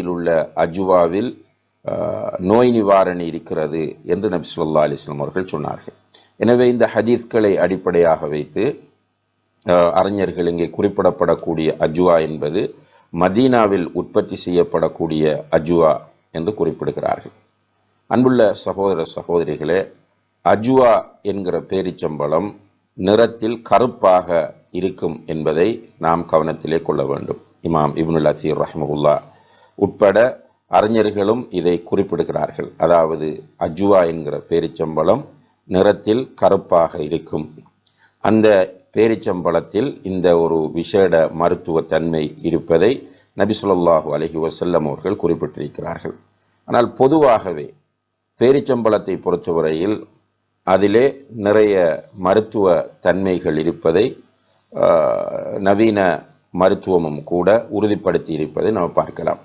உள்ள அஜுவாவில் நோய் நிவாரணி இருக்கிறது என்று நபி ஸல்லல்லாஹு அலைஹி வஸல்லம் அவர்கள் சொன்னார்கள். எனவே இந்த ஹதீஸ்களை அடிப்படையாக வைத்து அறிஞர்கள் இங்கே குறிப்பிடப்படக்கூடிய அஜுவா என்பது மதீனாவில் உற்பத்தி செய்யப்படக்கூடிய அஜுவா என்று குறிப்பிடுகிறார்கள். அன்புள்ள சகோதர சகோதரிகளே, அஜுவா என்கிற பேரிச்சம்பழம் நிறத்தில் கருப்பாக இருக்கும் என்பதை நாம் கவனத்திலே கொள்ள வேண்டும். இமாம் இப்னுல் அத்தீர் ரஹ்மஹுல்லா உட்பட அறிஞர்களும் இதை குறிப்பிடுகிறார்கள். அதாவது அஜுவா என்கிற பேரிச்சம்பழம் நிறத்தில் கருப்பாக இருக்கும். அந்த பேரிச்சம்பழத்தில் இந்த ஒரு விசேட மருத்துவ தன்மை இருப்பதை நபி ஸல்லல்லாஹு அலைஹி வஸல்லம் அவர்கள் குறிப்பிட்டிருக்கிறார்கள். ஆனால் பொதுவாகவே பேரிச்சம்பழத்தை பொறுத்தவரையில் அதிலே நிறைய மருத்துவ தன்மைகள் இருப்பதை நவீன மருத்துவமும் கூட உறுதிப்படுத்தி இருப்பதை நாம் பார்க்கலாம்.